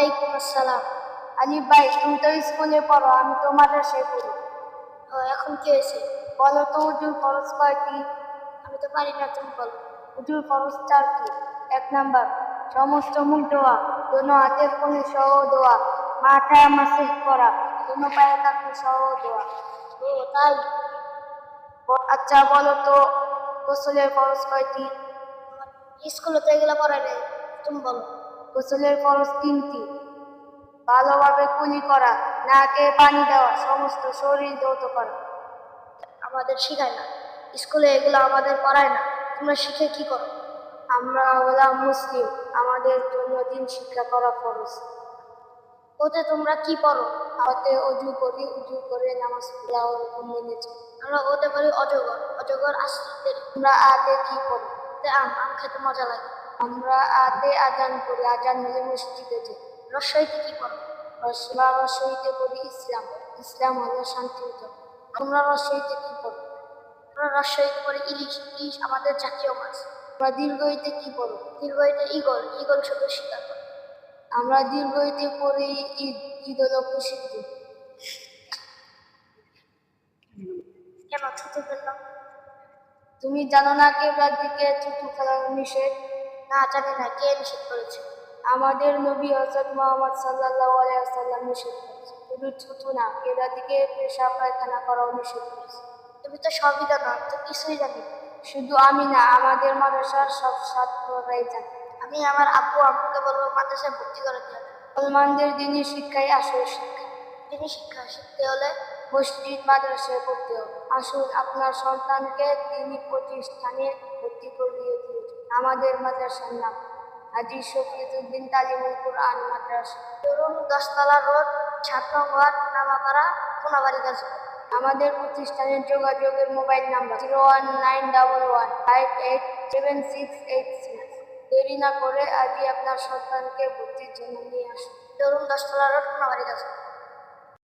ওয়ালাইকুম আসসালাম। আলিফ ভাই, তুমি তো স্কুলে পড়ো, আমি তো মাদ্রাসায় পড়ি। এখন কি হয়েছে? বলো তো উজুর ফরজ কয়টি? আমি তো পারি না, তুমি বলো। উজুর ফরজ 4টি। 1 নাম্বার, সমস্ত মুখ ধোয়া, দোনো হাতের কোণে সহ ধোয়া, মাথায় মাসিক করা, দোনো পায়ে কাপড় সহ ধোয়া। ও তাই? আচ্ছা বলো তো গোসলের ফরজ কয়টি? স্কুলে তো এগুলো পড়াই নাই, তুমি বলো। গোসলের ফরজ 3টি। ভালোভাবে কুলি করা, নাকে পানি দেওয়া, সমস্ত শরীর ধৌত করা। আমাদের শিখায় না, স্কুলে এগুলো আমাদের পড়ায় না, তোমরা শিখে কি করো? আমরা হলাম মুসলিম, আমাদের জন্য দিন শিক্ষা করা ফরজ। ওতে তোমরা কি পড়ো? ওতে অজু করি, উজু করে নামাজ পড়া ওরকম মেনে চলি। আমরা ওতে করি অজগর, অজগর আসতে। তোমরা আতে কি করো? আম আম খেতে মজা লাগে। আমরা আতে আজান করি, আজান হলে মসজিদে যাই। রসাইতে কি করো? রসইতে করি ইসলাম, ইসলাম হলো শান্তির ধর্ম। তোমরা রসইতে কি করো? আমরা রসাইতে করি ইলিশ, ইলিশ আমাদের জাতীয় মাছ। তোমরা দীর্ঘইতে কি করো? দীর্ঘইতে ইগল, ইগল শুধু শিকার করে। আমরা দীর্ঘইতে পড়ি ঈদ, ঈদ হলো খুশির দিন। কেন থুতু ফেললাম? তুমি জানো না কেবলার দিকে থুতু ফেলানো নিষেধ? না, জানি না, কে নিষেধ করেছে? আমাদের নবী হযরত মুহাম্মদ সাল্লাল্লাহু আলাইহি ওয়াসাল্লাম নিষেধ করেছে। শুধু থুতু না, কেবলার দিকে পেশাব পায়খানা করাও নিষেধ করেছে। তুমি তো সবই জানো, আমি তো কিছুই জানি না। শুধু আমি না, আমাদের মাদ্রাসার সব ছাত্ররাই জানে। আমি আমার আব্বু আম্মুকে বলবো মাদ্রাসায় ভর্তি করে দিয়ে। মুসলমানদের দিনই শিক্ষাই আসল শিক্ষা। দিনী শিক্ষা শিখতে হলে মসজিদ মাদ্রাসায় পড়তে হবে। আসুন আপনার সন্তানকে দিনী প্রতিষ্ঠানে ভর্তি করিয়ে দিন। আমাদের মাদ্রাসার নাম হাজী শফিউদ্দিন তালিমুল কুরআন মাদ্রাসা, ধরুন 10 তলা রোড, 7 নং ওয়ার্ড, নামাপাড়া, কোনাবাড়ি, গাজীপুর। আমাদের প্রতিষ্ঠানের যোগাযোগের মোবাইল নাম্বার 01911587686। দেরি না করে আজই আপনার সন্তানকে ভর্তির জন্য নিয়ে আসুন। ধরুন 10 তলা রোড, কোনাবাড়ি, গাজীপুর।